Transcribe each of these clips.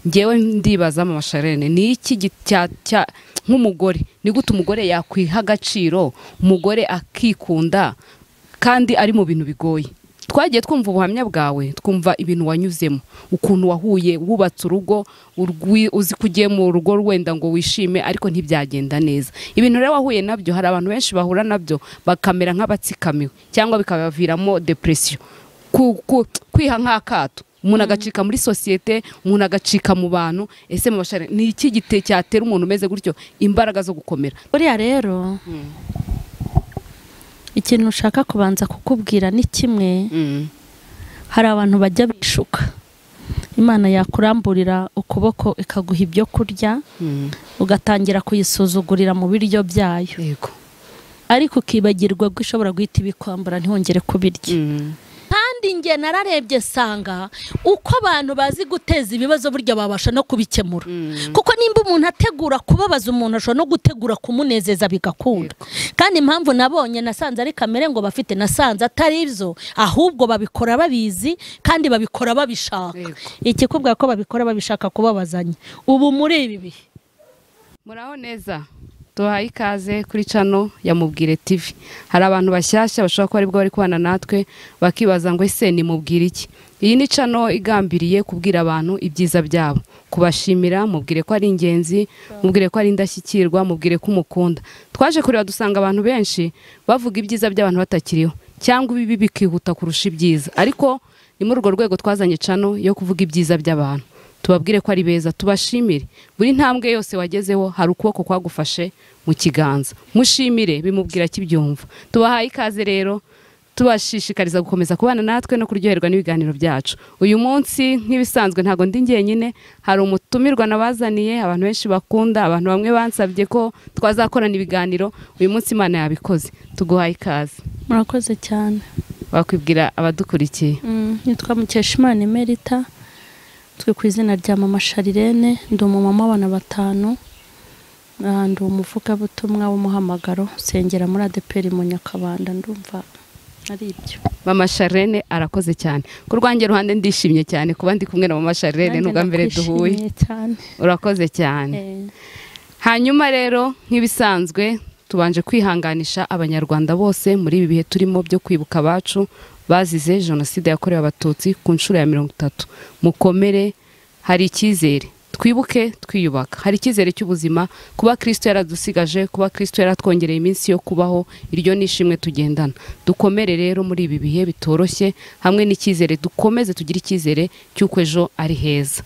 ngewe ndibaza Maman Charlene ni iki nk'umugore ni gute umugore yakwiha agaciro umugore akikunda kandi ari mu bintu bigoye. Twagiye twumva ubuhamya bwawe, twumva ibintu wanyuzemo, ukuntu wahuye wubatse urugo, uzi kugiye mu rugo wenda ngo wishime ariko ntibyagenda neza. Ibintu rero wahuye nabyo, hari abantu benshi bahura nabyo bakamera nk'abatsikamiwe cyangwa bikabaviramo depression, kwiha nk'akato, umuntu agacika muri societe, umuntu agacika mu bantu. Ese Maman Charlene ni iki cyatera umuntu umeze gutyo imbaraga zo gukomera? Buriya rero ikintu ushaka kubanza kukubwira ni kimwe. Hari abantu bajya bishuka, Imana yakuramburira ukuboko ikaguha ibyo kurya, ugatangira kuyisuzugurira mu biryo byayo, ariko ukibagirwa ko ishobora guhita ibikwambura ntihongere kubirya. Kandi nge nararebye sanga uko abantu bazi guteza ibibazo burya babasha no kubikemura. Kuko nimba umuntu ategura kubabaza umuntu ashobora no gutegura kumunezeza bigakunda. Kandi impamvu nabonye nasanze ari kamere ngo bafite, nasanze atari ibyo, ahubwo babikora babizi kandi babikora babishaka. Ikikubwira ko babikora babishaka kubabazanya. Ubu muri ibi bihe muraho neza, tuhaye ikaze kuri channel ya Mubwire TV. Hari abantu bashyashya bashobora ko ari bwo bari kubana natwe bakibaza ngo ese ni Mubwire iki? Iyi ni channel igambiriye kubwira abantu ibyiza byabo, kubashimira, mubwire ko ari ingenzi, mubwire ko ari indashyikirwa, mubwire ko umukunda. Twaje kureba dusanga abantu benshi bavuga ibyiza by'abantu batakiriho cyangwa ibibi bikihuta kurusha ibyiza, ariko ni muri urwo rwego twazanye channel yo kuvuga ibyiza by'abantu, tubabwire ko ari beza, tubashimire. Buri ntambwe yose wagezeho hari ukuboko kwagufashe mu kiganza, mushimire, bimubwira kibyumva. Tubahaye ikaze rero, tubashishikariza gukomeza kubana natwe no kuryoherwa n'ibiganiro byacu. Uyu munsi nk'ibisanzwe ntago ndi njyenyine, hari umutumirwa nabazaniye, abantu benshi bakunda, abantu bamwe bansabye ko twazakorana ibiganiro. Uyu munsi Imana yabikoze, tuguhaye ikaze. Murakoze cyane. Wakwibwira abadukurikiye? Nitwa Mukeshimana Emerita, twe ku izina rya Maman Charlene, ndi umumama w'abana 5, ndi umuvugabutumwa w'umuhamagaro, sengera muri ADPR mu Nyakabanda. Ndumva ari ibyo. Maman Charlene arakoze cyane. Ku rwanjye ruhande ndishimye cyane kuba ndi kumwe na Maman Charlene n'ubwa mbere duhuye. Urakoze cyane. Hanyuma rero nk'ibisanzwe tubanje kwihanganisha abanyarwanda bose muri ibi bihe turimo byo kwibuka abacu bazize jenoside yakorewe abatutsi ku nshuro ya 30. Mukomere, hari icyizere, twibuke twiyubaka, hari icyizere cy'ubuzima, kuba Kristo yaradusigaje, kuba Kristo yaratwongereye iminsi yo kubaho, iryo nishimwe tugendana. Dukomere rero muri ibi bihe bitoroshye, hamwe n'icyizere, dukomeze tugira icyizere cy'uko ejo ari heza.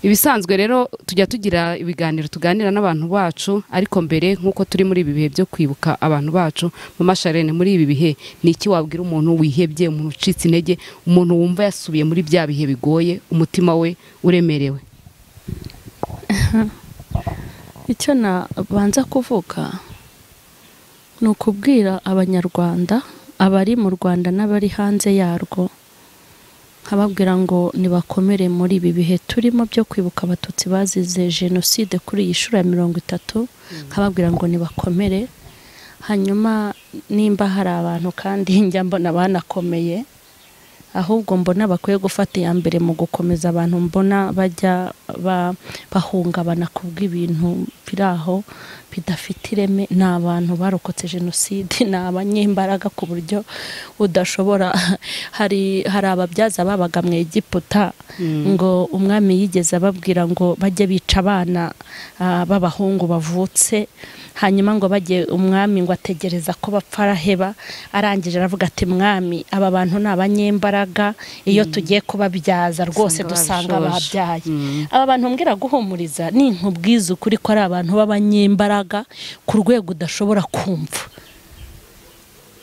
Ibisanzwe rero tujya tugira ibiganiro tuganira n'abantu bacu, ariko mbere nkuko turi muri ibi bihe byo kwibuka abantu bacu, Maman Charlene muri ibi bihe ni iki wabwira umuntu wihebye, umuntu ucitse intege, umuntu wumva yasubiye muri bya bihe bigoye, umutima we uremerewe? Icyo nabanza kuvuga ni ukubwira abanyarwanda, abari mu Rwanda n'abari hanze yarwo, nkababwira ngo nibakomere muri ibi bihe turimo byo kwibuka abatutsi bazize jenoside kuri iyi shuro ya 30. Nkababwira ngo nibakomere. Hanyuma nimba hari abantu kandi njya mbona banakomeye, ahubwo mbona bakwiye gufata iya mbere mu gukomeza abantu mbona bajya bahungabana kubw'ibintu biraho bidafite ireme. Ni abantu barokotse jenoside, ni abanyembaraga ku buryo udashobora. Hari ababyaza babaga mu Egiputa, ngo umwami yigeze ababwira ngo bajye bica abana b'abahungu bavutse, hanyuma ngo bajye umwami ngo ategereza ko bapfa, araheba, arangije aravuga ati mwami, aba bantu ni abanyembaraga, iyo tugiye kubabyaza rwose dusanga babyaye. Aba bantu mbwira guhumuriza ni nkubwiza ukuri ko ari abantu b'abanyembaraga ku rwego udashobora kumva.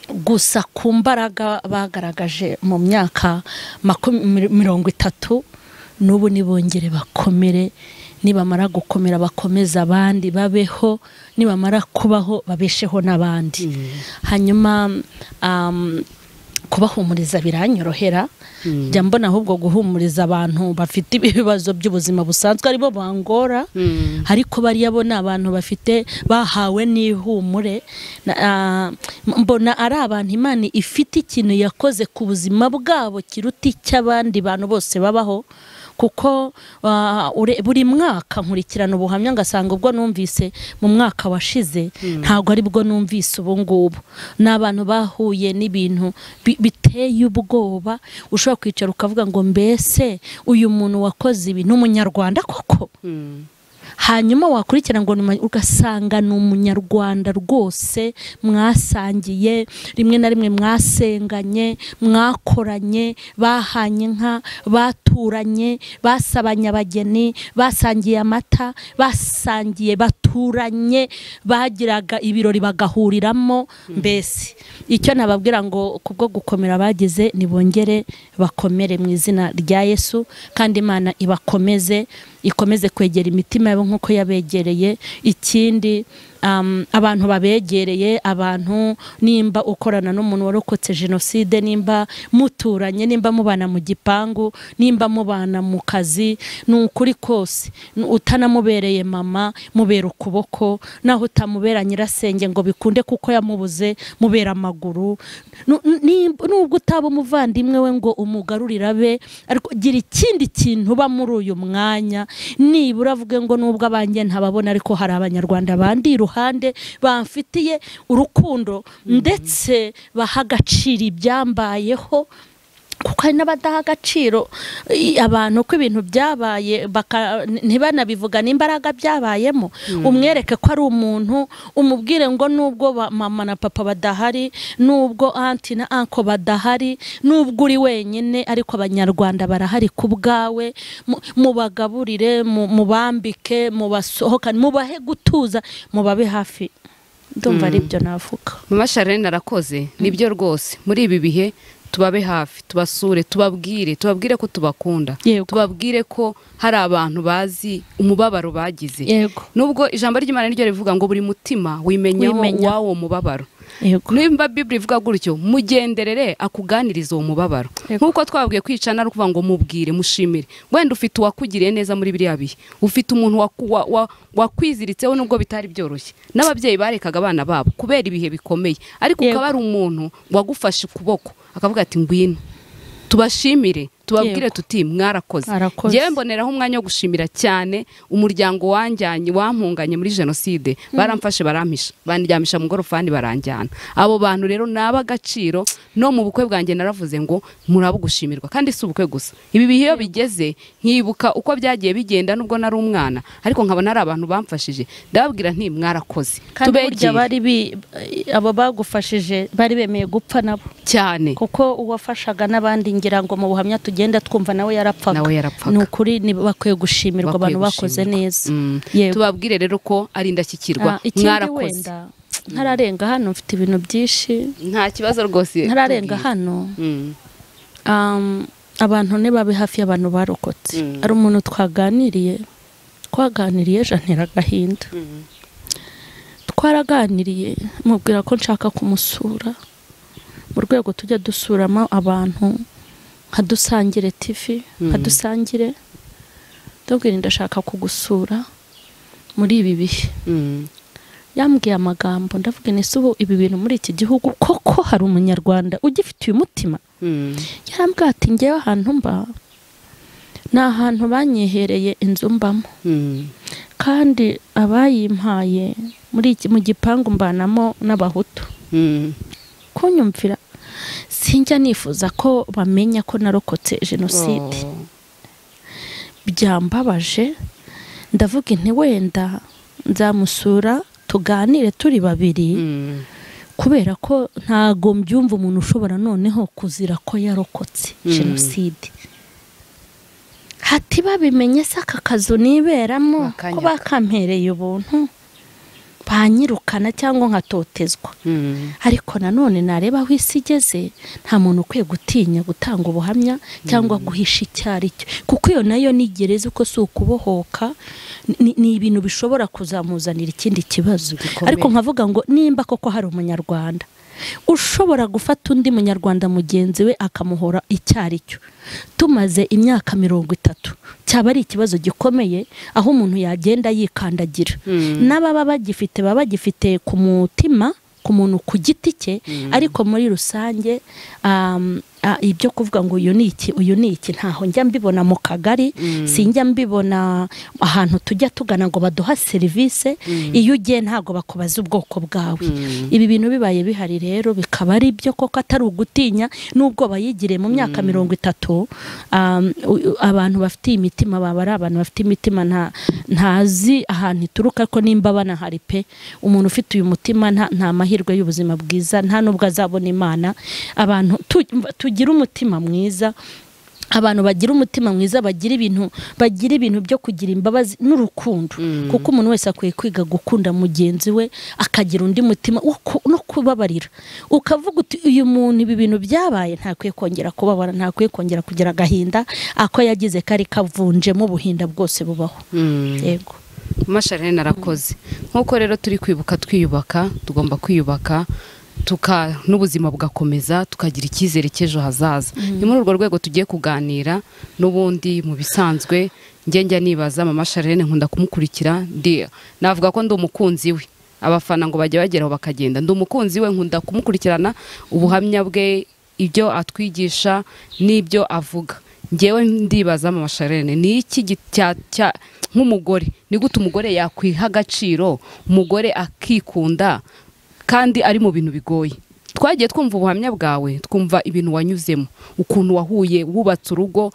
Gusa ku mbaraga bagaragaje mu myaka 30, n'ubu nibongere bakomere, nibamara gukomera bakomeza abandi babeho, nibamara kubaho babesheho n'abandi. Hanyuma kubahumuriza biranyorohera, njya mbona ahubwo guhumuriza abantu bafite ibibazo by'ubuzima busanzwe aribo bangora, ariko bariya bo ni abantu bafite bahawe n'ihumure. Mbona ari abantu Imana ifite ikintu yakoze ku buzima bwabo kiruta icy'abandi bantu bose babaho, kuko buri mwaka nkurikirana ubuhamya ngasanga ubwo numvise mu mwaka washize ntago ari bwo numvise ubu ngubu. N'abantu bahuye n'ibintu biteye ubwoba, ushobora kwicara ukavuga ngo mbese uyu muntu wakoze ibi n'umunyarwanda koko? Hanyuma wakurikira ngo ugasanga ni umunyarwanda rwose, mwasangiye rimwe na rimwe, mwasenganye, mwakoranye, bahanye inka, baturanye, basabanye abageni, basangiye amata, basangiye, baturanye, bagiraga ibirori bagahuriramo. Mbese icyo nababwira ngo kubwo gukomera bagize nibongere bakomere mu izina rya Yesu, kandi Imana ikomeze kwegera imitima yabo nkuko yabegereye. Ikindi abantu babegereye, abantu nimba ukorana n'umuntu warokotse jenoside, nimba muturanye, nimba mubana mu gipangu, nimba mubana mu kazi, n'ukuri kose utanamubereye mama, mubera ukuboko, naho utamubera nyirasenge ngo bikunde kuko yamubuze, mubera amaguru. Nubwo utaba umuvandimwe we ngo umugarurira be, ariko gira ikindi kintu uba muri uyu mwanya, nibura avuge ngo nubwo abanjye ntababona ariko hari abanyarwanda bandi iruhande bamfitiye urukundo, ndetse baha agaciro ibyambayeho, kuko hari n'abadaha agaciro abantu ko ibintu byabaye ntibanabivuga n'imbaraga byabayemo. Umwereke ko ari umuntu, umubwire ngo nubwo mama na papa badahari, nubwo anti na anko badahari, nubwo uri wenyine, ariko abanyarwanda barahari ku bwawe. Mubagaburire, mubambike, mubasohokane, mubahe gutuza, mubabe hafi. Ndumva ari byo navuga. Mama Charlene arakoze, nibyo rwose. Muri ibi bihe tubabe hafi, tubasure, tubabwire ko tubakunda, tubabwire ko hari abantu bazi umubabaro bagize. Nubwo ijambo ry'Imana niryo rivuga ngo buri mutima wimenyeho wawo mubabaro. Nimba Biblia ivuga gutyo, mugenderere akuganiriza uwo mubabaro. Nkuko twababwiye kwicana no kuvuga ngo mubwire, mushimire. Wenda ufite uwakugiriye neza muri biriya bihe, ufite umuntu wakwiziritseho nubwo bitari byoroshye. N'ababyeyi barekaga abana babo kubera ibihe bikomeye, ariko ukaba ari umuntu wagufashe ukuboko akavuga ati ngwino tubashimire, tubabwire tuti mwarakoze. Ngewe mboneraho umwanya wo gushimira cyane umuryango wanjyanye, wampunganye muri jenoside. Baramfashe, barampisha, bandyamisha mu gorofani, baranjyana. Abo bantu rero naba agaciro. No mu bukwe bwanjye naravuze ngo murabo gushimirwa, kandi si ubukwe gusa. Ibi bihe iyo bigeze nkibuka uko byagiye bigenda, nubwo nari umwana, ariko nkabona ari abantu bamfashije, ndababwira nti mwarakoze. Tubegere abo bagufashije bari bemeye gupfa nabo cyane, kuko uwafashaga n'abandi ngira ngo mu buhamya tugenda twumva nawe yarapfaga. Ni ukuri bakwiye gushimirwa abantu bakoze neza. Tubabwire rero ko ari indashyikirwa, mwarakoze. Ntararenga hano, mfite ibintu byinshi. Nta kibazo rwose. Ntararenga hano. Abantu nibabe hafi y'abantu barokotse. Ari umuntu twaganiriye jantera agahinda. Twaraganiriye mubwira ko nshaka kumusura, mu rwego tujya dusuramo abantu, nkadusangire TV, nkadusangire. Ndabwira ndashaka kugusura muri ibi bihe. Yambwiye amagambo, ndavuga nese ubu ibi bintu muri iki gihugu koko hari umunyarwanda ugifitiye umutima? Yarambwiye ati ngewe ahantu mba ni ahantu banyihereye inzu mbamo, kandi abayimpaye mu gipangu mbanamo n'abahutu. Kunyumvira, sinjya nifuza ko bamenya ko narokotse jenoside. Byambabaje, ndavuga nti wenda nzamusura tuganire turi babiri, kubera ko ntago mbyumva umuntu ushobora noneho kuzira ko yarokotse jenoside. Hati babimenye se aka kazu niberamo ko bakampereye ubuntu, banyirukana cyangwa nkatotezwa. Ariko nanone nareba aho isi igeze, nta muntu ukwiye gutinya gutanga ubuhamya cyangwa guhisha icyari cyo, kuko iyo nayo nigereza uko si ukubohoka, ni ibintu bishobora kuzamuzanira ikindi kibazo. Ariko nkavuga ngo nimba koko hari umunyarwanda ushobora gufata undi munyarwanda mugenzi we akamuhora icyari cyo, tumaze imyaka 30, cyaba ari ikibazo gikomeye, aho umuntu yagenda yikandagira. N'ababa bagifite ku mutima, ku muntu ku giti cye, ariko muri rusange ibyo kuvuga ngo uyu ni iki ntaho njya mbibona mu kagari, sinjya mbibona ahantu tujya tugana ngo baduha serivisi. Iyo ugiye ntago bakubaza ubwoko bwawe. Ibi bintu bibaye bihari rero bikaba ari byo koko atari ugutinya, nubwo bayigire mu myaka 30 abantu bafite imitima baba ari abantu bafite imitima ntazi ahantu ituruka, ko nimba banahari pe. Umuntu ufite uyu mutima nta mahirwe y'ubuzima bwiza, nta nubwo azabona Imana. Abantu tugira umutima mwiza, abantu bagira umutima mwiza, bagira ibintu byo kugira imbabazi n'urukundo, kuko umuntu wese akwiye kwiga gukunda mugenzi we, akagira undi mutima no kubabarira. Ukavuga uti uyu muntu ibi bintu byabaye ntakwiye kongera kubabara, ntakwiye kongera kugira agahinda ako yagize kari kavunjemo ubuhinda bwose bubaho. Yego, Maman Charlene arakoze. Nkuko rero turi kwibuka twiyubaka, tugomba kwiyubaka n'ubuzima bugakomeza, tukagira icyizere cy'ejo hazaza. Ni muri urwo rwego tugiye kuganira. N'ubundi mu bisanzwe njya nibaza Maman Charlene, nkunda kumukurikira, navuga ko ndi umukunzi we. Abafana ngo bajye bageraho bakagenda, ndi umukunzi we, nkunda kumukurikirana ubuhamya bwe, ibyo atwigisha n'ibyo avuga. Ngewe ndibaza Maman Charlene, ni iki nk'umugore, ni gute umugore yakwiha agaciro, umugore akikunda kandi ari mu bintu bigoye? Twagiye twumva ubuhamya bwawe, twumva ibintu wanyuzemo, ukuntu wahuye wubatse urugo,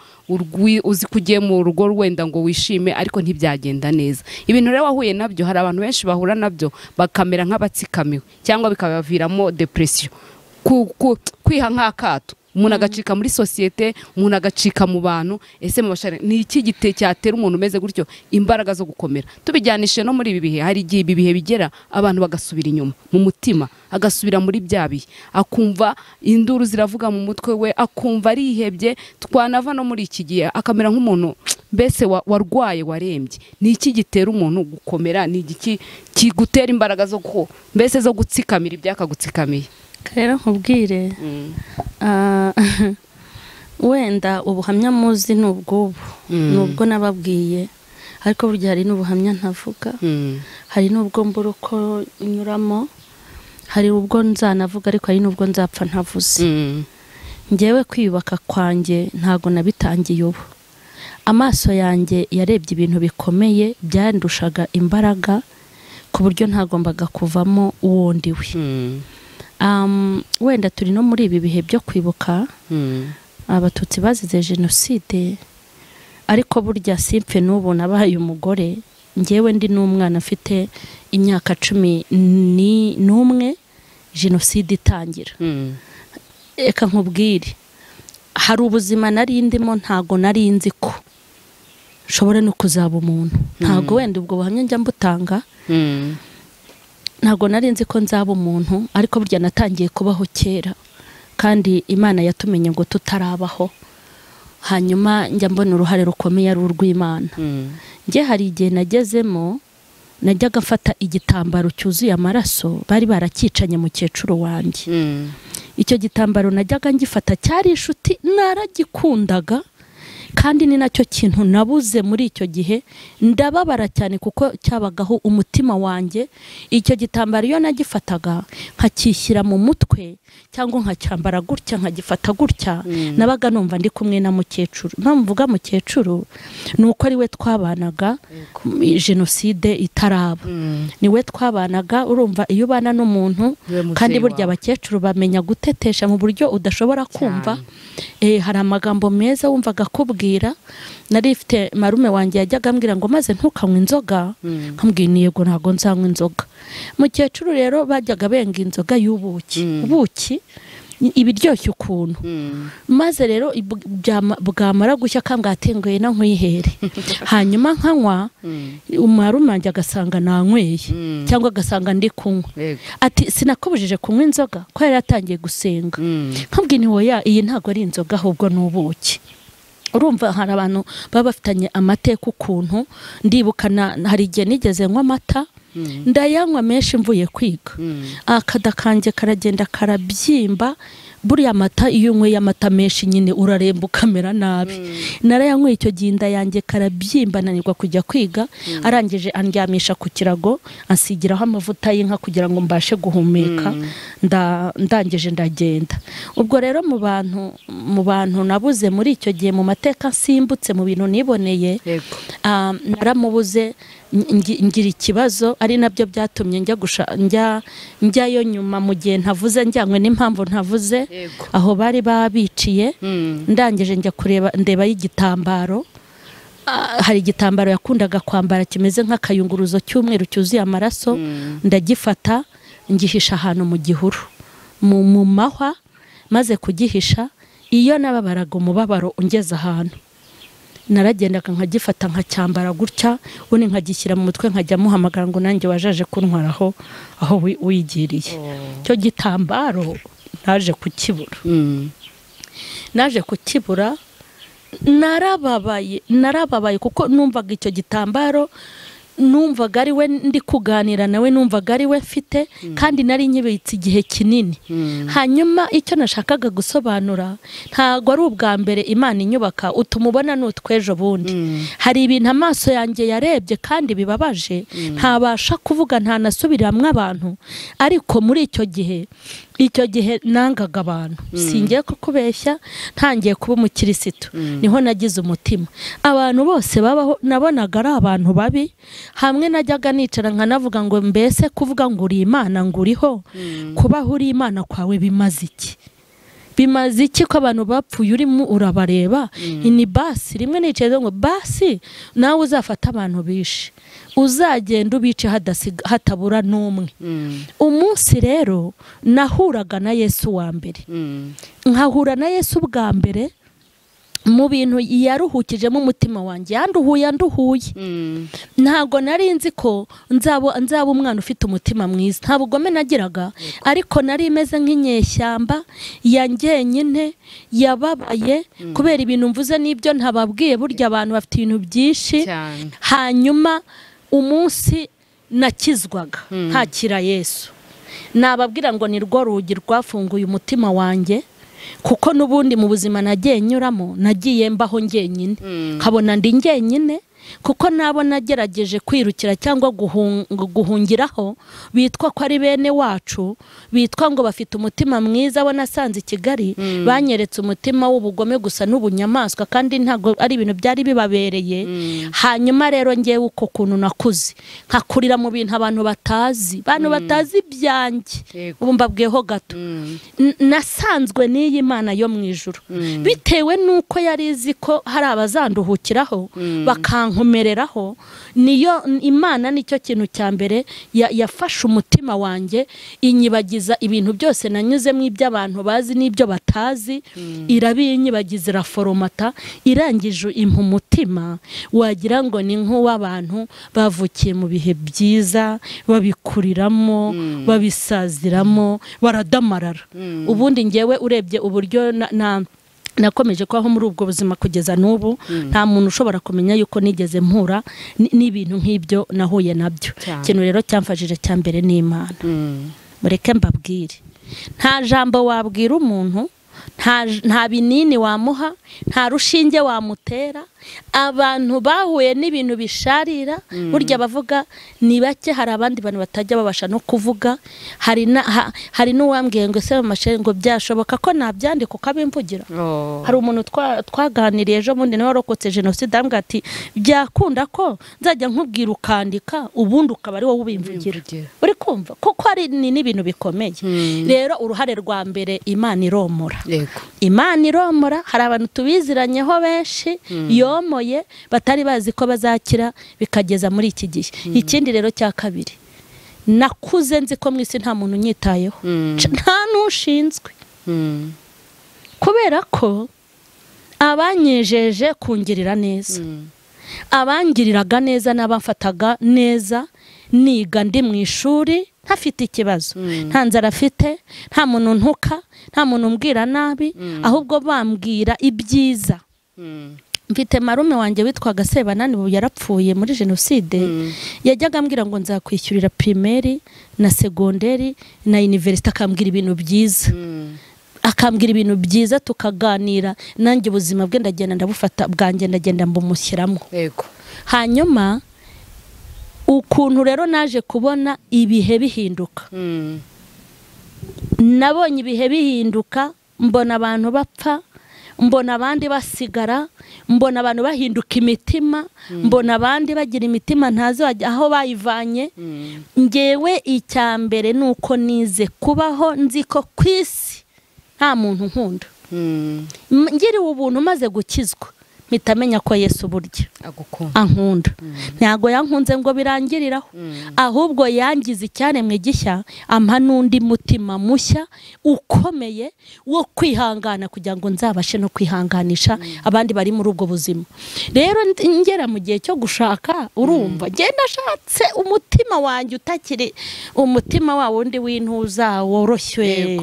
uzi kugiye mu rugo wenda ngo wishime ariko ntibyagenda neza. Ibintu rero wahuye nabyo, hari abantu benshi bahura nabyo bakamera nk'abatsikamiwe, cyangwa bikabaviramo depression, kwiha nk'akato. Umuntu agacika muri societe, umuntu agacika mu bantu. Ese Maman Charlene, ni iki cyatera umuntu umeze gutyo imbaraga zo gukomera? Tubijyanishe no muri ibi bihe, hari igihe ibi bihe bigera abantu bagasubira inyuma mu mutima, agasubira muri bya bihe, akumva induru ziravuga mu mutwe we, akumva arihebye. Twanava no muri iki gihe akamera nk'umuntu mbese warwaye, warembye. Ni iki gitera umuntu gukomera? Ni iki kigutera imbaraga zo mbese zo gutsikamira ibyakagutsikamiye? Rero nkubwire, wenda ubuhamya muzi nubwo nababwiye, ariko burya hari n'ubuhamya ntavuga, hari n'ubwo mbura uko nyuramo, hari ubwo nzanavuga ariko hari n'ubwo nzapfa ntavuze. Ngewe kwiyubaka kwanjye ntago nabitangiye ubu. Amaso yanjye yarebye ibintu bikomeye byandushaga imbaraga, ku buryo ntagombaga kuvamo uwo ndiwe. Wenda turi no muri ibi bihe byo kwibuka abatutsi bazize jenoside, ariko burya simpe n'ubu nabaye umugore. Ngewe ndi n'umwana afite imyaka 11 jenoside itangira. Eka nkubwire, hari ubuzima nari ndimo ntago nari nzi ko nshobora no kuzaba umuntu. Ntago wenda ubwo buhamya njya mbutanga, ntago nari nzi ko nzaba umuntu, ariko burya natangiye kubaho kera, kandi Imana yatumenye ngo tutarabaho. Hanyuma njya mbona uruhare rukomeye ari urw'Imana. Nge hari igihe nagezemo, najyaga mfata igitambaro cyuzuye amaraso, bari barakicanye mukecuru wanjye. Icyo gitambaro najyaga ngifata, cyari inshuti naragikundaga, kandi ni nacyo kintu nabuze muri icyo gihe. Ndababara cyane kuko cyabagaho umutima wanjye. Icyo gitambaro iyo nagifataga nkakishyira mu mutwe, cyangwa nkacyambara gutya, nkagifata gutya, nabaga numva ndi kumwe na mukecuru. Mpamvuga mukecuru nuko ari we twabanaga jenoside itaraba, ni we twabanaga. Urumva iyo ubana n'umuntu, kandi burya abakecuru bamenya gutetesha mu buryo udashobora kumva. Hari amagambo meza wumvaga kubwira. Nari ifite marume wanjye yajyaga ambwira ngo maze ntukanywe inzoga, nkambwira yego ntago nzanywa inzoga. Mukecuru rero bajyaga benga inzoga y'ubuki, ubuki ibiryoshye ukuntu. Maze rero bwamara gushya kambwatengoye na nkwihere. Hanyuma nkanywa, marume wanjye agasanga nanyweye, cyangwa agasanga ndi kunywa. Ati sinakubujije kunywa inzoga, ko yari yatangiye gusenga. Nkambwira ni hoya, iyi ntago ari inzoga ahubwo n'ubuki. Urumva hari abantu baba bafitanye amateka ukuntu. Ndibukana hari igihe nigeze nywa amata, ndayanywa menshi mvuye kwiga. Akada kanjye karagenda karabyimba, buriya amata iyo unyweye amata menshi nyine uraremba ukamera nabi. Narayanyweye icyo gihe inda yanjye karabyimba nanirwa kujya kwiga, arangije andyamisha ku kirago ansigiraho amavuta y'inka kugira ngo mbashe guhumeka, ndangije ndagenda. Ubwo rero mu bantu nabuze muri icyo gihe mu mateka nsimbutse mu bintu niboneye, naramubuze ngira ikibazo, ari nabyo byatumye njyayo nyuma mu gihe ntavuze, njyanywe n'impamvu ntavuze, aho bari babiciye. Ndangije njya kureba ndeba y'igitambaro, hari igitambaro yakundaga kwambara kimeze nk'akayunguruzo cy'umweru cyuzuye amaraso, ndagifata ngihisha ahantu mu gihuru mu mahwa, maze kugihisha iyo nababaraga umubabaro ungeze ahantu naragendaga nkagifata nkacyambara gutya, ubundi nkagishyira mu mutwe nkajya muhamagara ngo nanjye wajaje kuntwaraho aho wigiriye. Cyo gitambaro naje kukibura, narababaye kuko numvaga icyo gitambaro, numvaga ari we ndi kuganira nawe, numvaga ari we mfite, kandi nari nyibitse igihe kinini. Hanyuma icyo nashakaga gusobanura, ntago ari ubwa mbere Imana inyubaka utumubona n'utwejo bundi. Hari ibintu amaso yanjye yarebye kandi bibabaje, ntabasha kuvuga, ntanasubiramwe abantu, ariko muri icyo gihe nangaga abantu. Singiye kukubeshya, ntangiye kuba umukirisitu, niho nagize umutima. Abantu bose babaho nabonaga ari abantu babi, hamwe najyaga nicara nkanavuga ngo mbese kuvuga ngo uri Imana ngo uriho, kubaho uri Imana kwawe bimaze iki ko abantu bapfuye urimo urabareba. Ni basi rimwe nicaye ngo basi nawe uzafata abantu bishe, uzagenda ubice hatabura n'umwe. Umunsi rero nahuraga na Yesu wa mbere, nkahura na Yesu bwa mbere mu bintu yaruhukijemo umutima wanjye, yanduhuye. Ntago nari nzi ko nzaba umwana ufite umutima mwiza, nta bugome nagiraga, ariko nari imeze nk'inyeshyamba yanjyenyine yababaye kubera ibintu mvuze n'ibyo ntababwiye. Burya abantu bafite ibintu byinshi. Hanyuma umunsi nakizwaga ntakira Yesu, nababwira ngo ni rwo rugi rwafunguye umutima wanjye, kuko n'ubundi mu buzima nagiye nyuramo, nagiye mbaho njyenyine, nkabona ndi njyenyine, kuko nabo nagerageje kwirukira cyangwa guhungiraho bitwa ko ari bene wacu, bitwa ngo bafite umutima mwiza. Abo nasanze i Kigali banyeretse umutima w'ubugome gusa n'ubunyamaswa, kandi ntago ari ibintu byari bibabereye. Hanyuma rero ngewe uko kuntu nakuze nkakurira mu bintu abantu batazi ibyanjye, ubu mbabwiyeho gato. Nasanzwe n'iyi Imana yo mu ijuru, bitewe nuko yari izi ko hari abazanduhukiraho bakankomereraho. Niyo Imana nicyo kintu cya mbere yafashe umutima wanjye, inyibagiza ibintu byose nanyuzemo, iby'abantu bazi n'ibyo batazi, irabinyibagiza, iraforomata, irangije impa umutima wagira ngo ni nk'uw'abantu bavukiye mu bihe byiza, babikuriramo, babisaziramo, baradamarara. Ubundi ngewe urebye uburyo nakomeje kwaho muri ubwo buzima kugeza n'ubu, nta muntu ushobora kumenya yuko nigeze mpura n'ibintu nk'ibyo nahuye nabyo. Ikintu rero cyamfashije cya mbere ni Imana. Mureke mbabwire, nta jambo wabwira umuntu, nta binini wamuha, nta rushinge wamutera. Abantu bahuye n'ibintu bisharira, burya bavuga ni bake, hari abandi bantu batajya babasha no kuvuga. Hari n'uwambwiye ngo se Maman Charlene ngo byashoboka ko nabyandika ukabimvugira. Hari umuntu twaganiriye ejo bundi nawe warokotse jenoside, ambwira ati byakunda ko nzajya nkubwira ukandika, ubundi ukaba ari wowe ubimvugira. Uri kumva kuko hari n'ibintu bikomeye. Rero uruhare rwa mbere, Imana iromora. Imana iromora. Hari abantu tubiziranyeho benshi yomoye batari bazi ko bazakira bikageza muri iki gihe. Ikindi rero cya kabiri, nakuze nzi ko mu isi nta muntu unyitayeho, nta n'ushinzwe, kubera ko abanyejeje kungirira neza, abangiriraga neza n'abamfataga neza, niga ndi mu ishuri ntafite ikibazo, nta nzara afite, nta muntu ntuka, nta muntu umbwira nabi, ahubwo bambwira ibyiza. Mfite marume wanjye witwaga Sebanani, ubu yarapfuye muri jenoside. Yajyaga ambwira ngo nzakwishyurira primaire na segonderi na university, akambwira ibintu byiza. akambwira ibintu byiza tukaganira, nanjye ubuzima bwe ndagenda ndabufata bwanjye ndagenda mbumushyiramo. Yego. Hanyuma ukuntu rero naje kubona ibihe bihinduka, nabonye ibihe bihinduka, mbona abantu bapfa, mbona abandi basigara, mbona abantu bahinduka imitima, mbona abandi bagira imitima ntazi aho bayivanye. Ngewe icyambere nuko nize kubaho nzi ko kwisi nta muntu nkunda. Ngiriwe ubuntu maze gukizwa mpita menya ko Yesu burya ankunda. Ntago yankunze ngo birangiriraho, ahubwo yangize icyaremwe gishya, ampa n'undi mutima mushya ukomeye wo kwihangana kugira ngo nzabashe no kwihanganisha abandi bari muri ubwo buzima. Rero ngera mu gihe cyo gushaka, urumva genda shatse umutima wanjye utakiri umutima wa wundi w'intuza woroshye.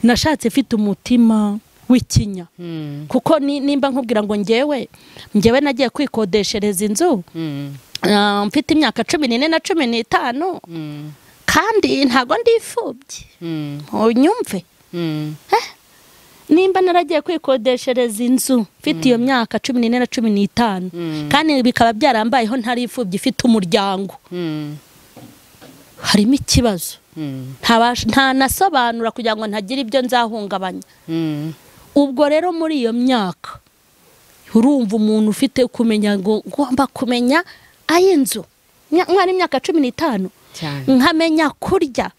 Nashatse mfite umutima w'ikinya, kuko nimba nkubwira ngo ngewe nagiye kwikodeshereza inzu mfite imyaka 14 na 15, kandi ntago ndifubye. Unyumve, nimba naragiye kwikodeshereza inzu mfite iyo myaka 14 na 15, kandi bikaba byarambayeho ntarifubye ifite umuryango, harimo ikibazo. Nta nasobanura kugira ngo ntagira ibyo nzahungabanya. Ubwo rero muri iyo myaka urumva umuntu ufite kumenya ngo ngomba kumenya ay'inzu, mwari imyaka 15, nkamenya kurya,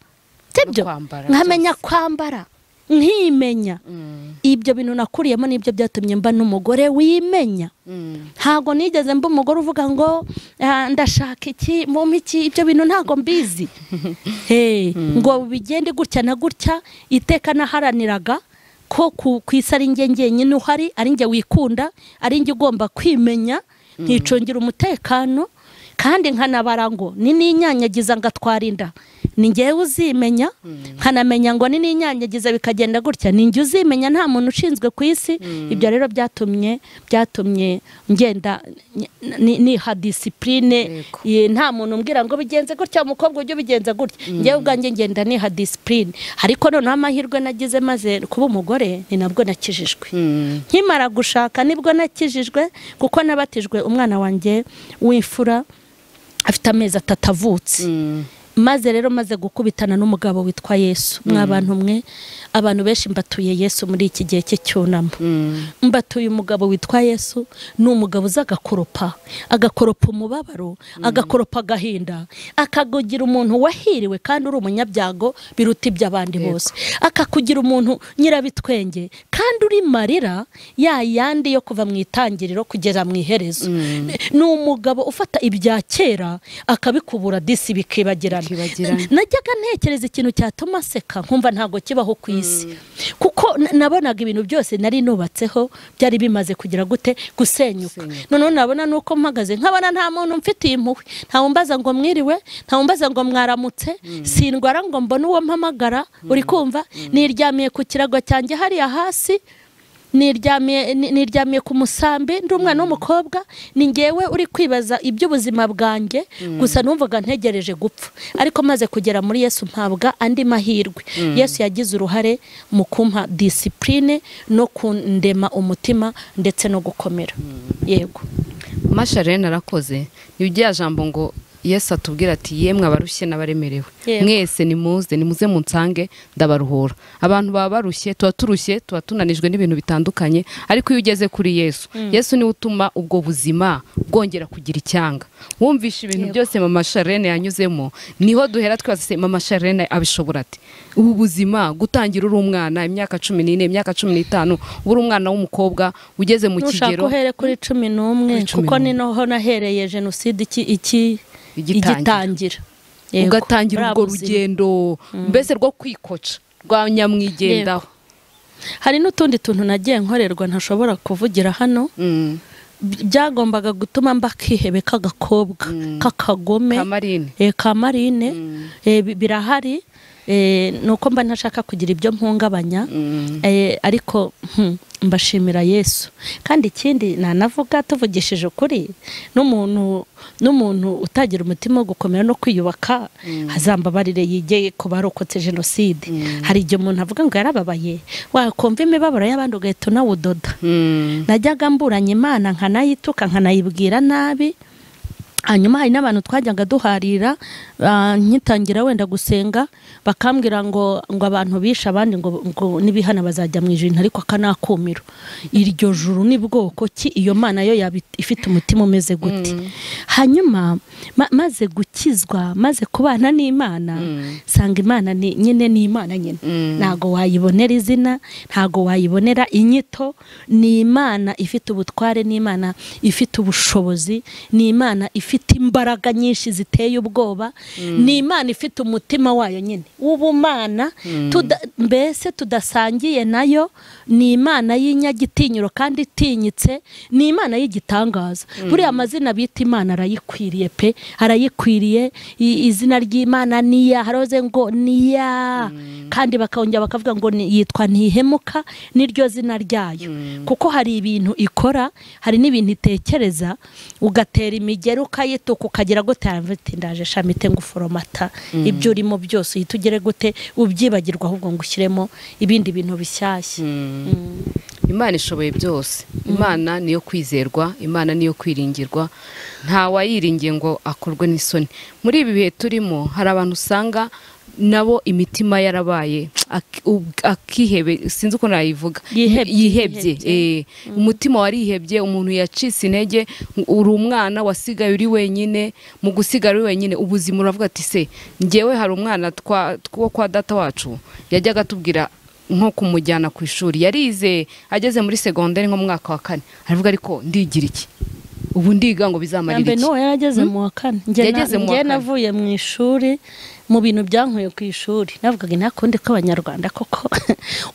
sibyo, nkamenya kwambara, nkimenya. Ibyo bintu nakuriyemo nibyo byatumye mba n'umugore wimenya. Ntago nigeze mba umugore uvuga ngo ndashaka iki mu miki, ibyo bintu ntago mbizi. Ngo bigende gutya na gutya. Iteka naharaniraga ko kwisa ari nge nyine uhari, ari nge wikunda, ari nge ugomba kwimenya, nkicungira umutekano, kandi nkanabara ngo ninyanyagiza ngatwara inda ni ngewe uzimenya, nkanamenya ngo ninyanyagiza bikagenda gutya ni nge uzimenya, nta muntu ushinzwe ku isi. Ibyo rero byatumye ngenda niha discipline. Nta muntu umbwira ngo bigenze gutya, umukobwa ujye bigenza gutya, ngewe ubwanjye ngenda niha discipline. Ariko noneho amahirwe nagize maze kuba umugore ni nabwo nakijijwe. Nkimara gushaka nibwo nakijijwe, kuko nabatijwe umwana wanjye w'imfura afite amezi 3 avutse. Maze rero maze gukubitana n'umugabo witwa Yesu. Mwabantu mwe, abantu benshi mbatuye Yesu muri iki gihe cy'icyunamo. Mbatuye umugabo witwa Yesu, ni umugabo uzagakoropa umubabaro, agakoropa agahinda, akagugira umuntu wahiriwe kandi uri umunyabyago biruta iby'abandi bose. Akakugira umuntu nyirabitwenge kandi uri marira yandi yo kuva mu itangiriro kugera mu iherezo. Ni umugabo ufata ibya kera akabikubura disi bikibagirana. Najyaga ntekereza ikintu cyatuma seka nkumva ntago kibaho ku isi, kuko nabonaga ibintu byose nari nubatseho byari bimaze kugira gute gusenyuka. None nabona nuko mpagaze nkabana nta muntu mfitiye impuhwe, nta wumbaza ngo mwiriwe, nta wumbaza ngo mwaramutse, sindwara ngo mbone uwo mpamagara. Uri kumva, niryamiye ku kirago cyanjye hariya hasi, niryamiye ku musambi, ndi umwana w'umukobwa, ni ngewe uri kwibaza iby'ubuzima bwanjye. Gusa numvaga ntegereje gupfa, ariko maze kugera muri Yesu mpabwa andi mahirwe. Yesu yagize uruhare mu kumpa discipline no kundema umutima ndetse no gukomera. Yego. Maman Charlene arakoze. Nibyo jambo ngo Yesu atubwira ati yemwe abarushye n'abaremerewe, mwese nimuze munsange ndabaruhura. Abantu baba barushye, turushye, tunanijwe n'ibintu bitandukanye, ariko iyo ugeze kuri Yesu, Yesu niwe utuma ubwo buzima bwongera kugira icyanga. Wumvisha ibintu byose Maman Charlene yanyuzemo, niho duhera twase Maman Charlene abishobora ati. Ubu buzima gutangira uri umwana imyaka 14, imyaka 15, uri umwana w'umukobwa ugeze mu kigero. Ushaka uhere kuri 11, kuko ni noho nahereye jenoside igitangira. Ugatangira ubwo rugendo mbese rwo kwikoca rwa nyamwigendaho. Hari n'utundi tuntu nagiye nkorerwa ntashobora kuvugira hano, byagombaga gutuma mba kihebe k'agakobwa k'akagome, kamarine birahari. nuko mba ntashaka kugira ibyo mpungabanya ariko mbashimira Yesu. Kandi ikindi nanavuga tuvugishije ukuri, n'umuntu utagira umutima wo gukomera no kwiyubaka hazambabarire yigeye ku barokotse jenoside. Hari igihe umuntu avuga ngo yarababaye, wakumva imibabaro y'abandi ugahita unawudoda. Najyaga mburanya Imana nkanayituka nkanayibwira nabi. Hanyuma hari n'abantu twajyaga duharira nkitangira wenda gusenga bakambwira ngo abantu bisha abandi ngo nibihana bazajya mu ijuru, ariko akanakumiro iryo juru ni bwoko ki? Iyo Mana yo ifite umutima umeze gute? Hanyuma maze gukizwa, maze kubana n'Imana, sanga Imana nyine ni Imana nyine, ntago wayibonera izina, ntago wayibonera inyito. Ni Imana ifite ubutware, ni Imana ifite ubushobozi, ni Imana ifite imbaraga nyinshi ziteye ubwoba, ni Imana ifite umutima wayo nyine w'ubumana, mbese tudasangiye nayo. Ni Imana y'inyagitinyiro kandi itinyitse, ni Imana y'igitangaza. Buriya amazina bita Imana arayikwiriye pe, arayikwiriye. Izina ry'Imana niya, haroze ngo niya, kandi bakongera bakavuga ngo yitwa ntihemuka, niryo zina ryayo. Kuko hari ibintu ikora, hari n'ibintu itekereza, ugatera imigero ukayituka ukagira gute, ndaje shamite nguforomata ibyo urimo byose uhita ugere gute ubyibagirwa, ahubwo ngo ushyiremo ibindi bintu bishyashya. Imana ishoboye byose. Imana niyo kwizerwa, Imana niyo kwiringirwa, nta wayiringiye ngo akorwe n'isoni. Muri ibi bihe turimo hari abantu usanga nabo imitima yarabaye akihebe, sinzi uko nayivuga, yihebye. Umutima warihebye, umuntu yacitse intege, uri umwana wasigaye uri wenyine. Mu gusigara uri wenyine ubuzima uravuga ati se ngewe hari umwana two kwa data wacu yajyaga tubwira nko kumujyana ku ishuri, yarize ageze muri secondaire nko mu mwaka wa 4, aravuga ariko ndigira iki ubu, ndiga ngo bizamarira iki? No, yarageze mu wa 4. Nge navuye mu ishuri mu bintu byankuye ku ishuri, navugaga ntakundi ko Abanyarwanda koko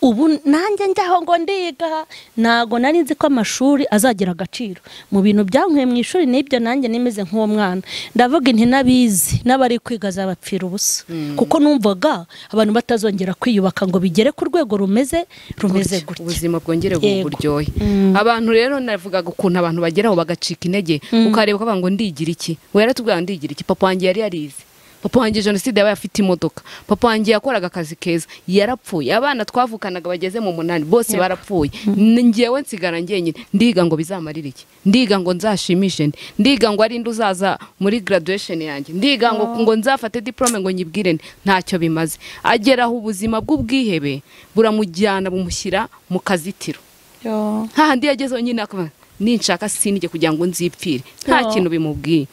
ubu nanjye njyaho ngo ndiga, nago nari nzi ko amashuri azagira agaciro. Mu bintu byankuye mu ishuri n'ibyo nanjye nimeze nk'uwo mwana, ndavuga inti nabizi n'abari kwiga zabapfira ubusa, kuko numvaga abantu batazongera kwiyubaka ngo bigere ku rwego rumeze gutya, ubuzima bwongere buryohe. Abantu rero navugaga ukuntu abantu bageraho bagacika intege, ukareba ko ngo ndigira iki. We yaratubwira ndigira iki? Papa wanjye yari yarize, papa wanjye jenoside yabaye afite imodoka, papa wanjye yakoraga akazi keza, yarapfuye. Abana twavukanaga bageze mu 8 bose barapfuye. Ngewe nsigara ngenyine, ndiga ngo bizamarira iki? Ndiga ngo nzashimishe, ndiga ngo ari nduzaza muri graduation yanjye, ndiga ngo nzafate diplome ngo nyibwire ntacyo bimaze. Ageraho ubuzima bw'ubwihebe buramujyana bumushyira mu kazitiro. Hahandi yageze nyine akaba ninshaka sinige kugira ngo nzipfire, nta kintu bimubwiye.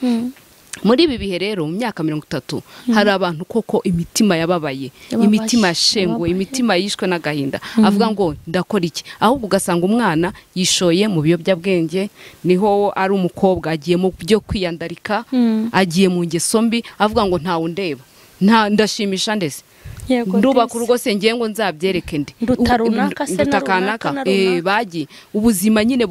Muri ibi bihe rero mu myaka 30 hari abantu koko imitima yababaye, imitima yashengwe, imitima yishwe n'agahinda, avuga ngo ndakora iki? Ahubwo ugasanga umwana yishoye mu biyobyabwenge, niho ari umukobwa agiye mu byo kwiyandarika, agiye mu ngeso mbi, avuga ngo ntawe undeba, ndashimisha ndese ndubaka urugo se ngiye ngo nzabyereke ndi ndutakanaka bagi ubuzima nyine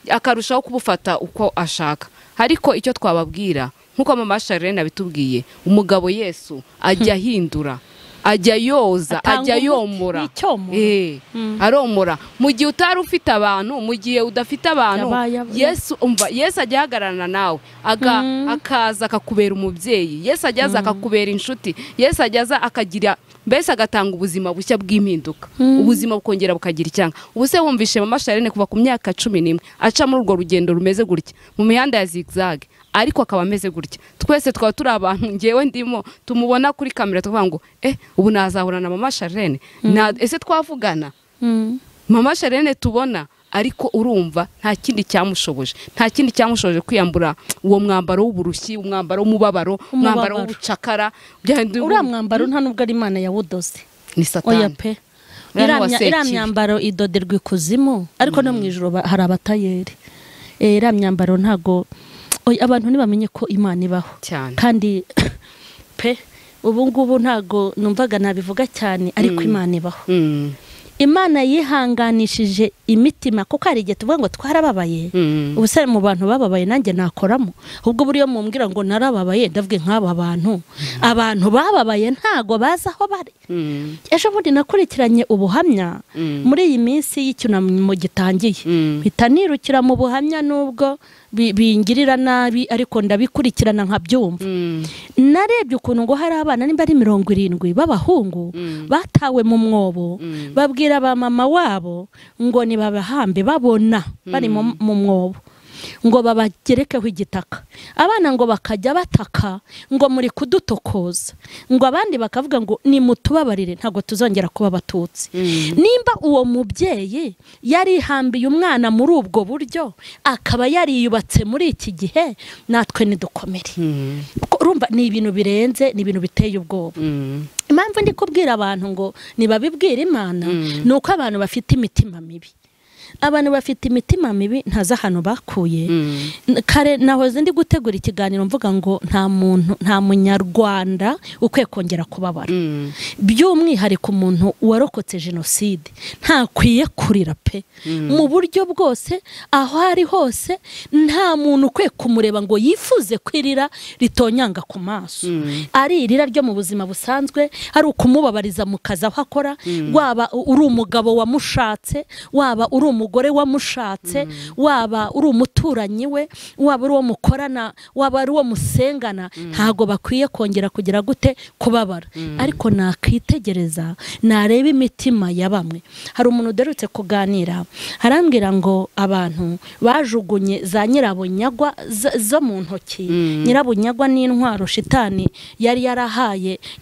akarushaho kubufata uko ashaka. Ariko icyo twababwira nkuko Maman Charlene abitubwiye, umugabo Yesu ajya ahindura, ajya yoza, ajya yomora, aromora. Mu gihe utari ufite abantu, mu gihe udafite abantu, Yesu ajya ahagararana nawe, akaza akakubera umubyeyi, Yesu ajyaza akakubera inshuti, Yesu ajyaza akagira, mbese agatanga ubuzima bushya bw'impinduka, ubuzima bukongera bukagira icyanga. Ubuse wumvishe Maman Charlene kuva ku myaka 11 aca muri urwo rugendo rumeze gutya mu mihanda ya zigzag, ariko akaba ameze gutya. Twese twaba turi abantu, ngewe ndimo tumubona kuri kamera tuvuga ngo ubu nazahura na Maman Charlene, ese twavugana Maman Charlene tubona, ariko urumva nta kindi cyamushoboje, kwiyambura uwo mwambaro w'uburushyi, umwambaro w'umubabaro, umwambaro w'ubucakara. Uriya mwambaro nta nubwo ari Imana yawudoze, ni Satani. Oya pe, iriya myambaro idoderwa ikuzimu, ariko no mu ijuru hari abatayeri. Iriya myambaro ntago, abantu ntibamenye ko Imana ibaho kandi pe ubu ngubu ntago numvaga nabivuga cyane, ariko Imana ibaho. Imana yihanganishije imitima kuko hari igihe tuvuga ngo twarababaye ubuse mu bantu bababaye nanjye nakoramo ahubwo buriyo mumbwira ngo narababaye ndavuga nk'aba abantu bababaye ntago baza aho bari ejo bundi nakurikiranye ubuhamya muri iyi minsi y'icyunamo gitangiye mpita nirukira mu buhamya nubwo bingirira nabi ariko ndabikurikirana nkabyumva narebye ukuntu ngo hari abana nimba ari 70 b'abahungu batawe mu mwobo babwira ba mama wabo ngo ni babahambe babona bari mu mwobo ngo babagerekeho igitaka abana ngo bakajya bataka ngo muri kudutokoza ngo abandi bakavuga ngo ni mutubabarire ntago tuzongera kuba abatutsi nimba uwo mubyeyi yari hambiye umwana muri ubwo buryo akaba yariyubatse muri iki gihe natwe nidukomere urumva ni ibintu birenze ni ibintu biteye ubwoba impamvu ndi kubwira abantu ngo nibabibwira Imana nuko abantu bafite imitima mibi abantu bafite imitima mibi ntaza hano bakuye kare nahoze ndi gutegura ikiganiro mvuga ngo nta munyarwanda ukwiye kongera kubabara by'umwihariko umuntu warokotse jenoside ntakwiye kurira pe mu buryo bwose aho ari hose nta muntu ukwiye kumureba ngo yifuze kwirira ritonyanga ku maso ari irira ryo mu buzima busanzwe ari ukumubabariza mu kazi aho akora waba uri umugabo wamushatse waba uri umugore wamushatse waba uri umuturanyi we waba uri uwo mukorana waba ari uwo musengana ntago bakwiye kongera kugira gute kubabara ariko nakitegereza nareba imitima ya bamwe hari umuntu uderutse kuganira harambwira ngo abantu bajugunye za nyirabunyagwa zo mu ntoki nyirabunyagwa n'intwaro shitani yari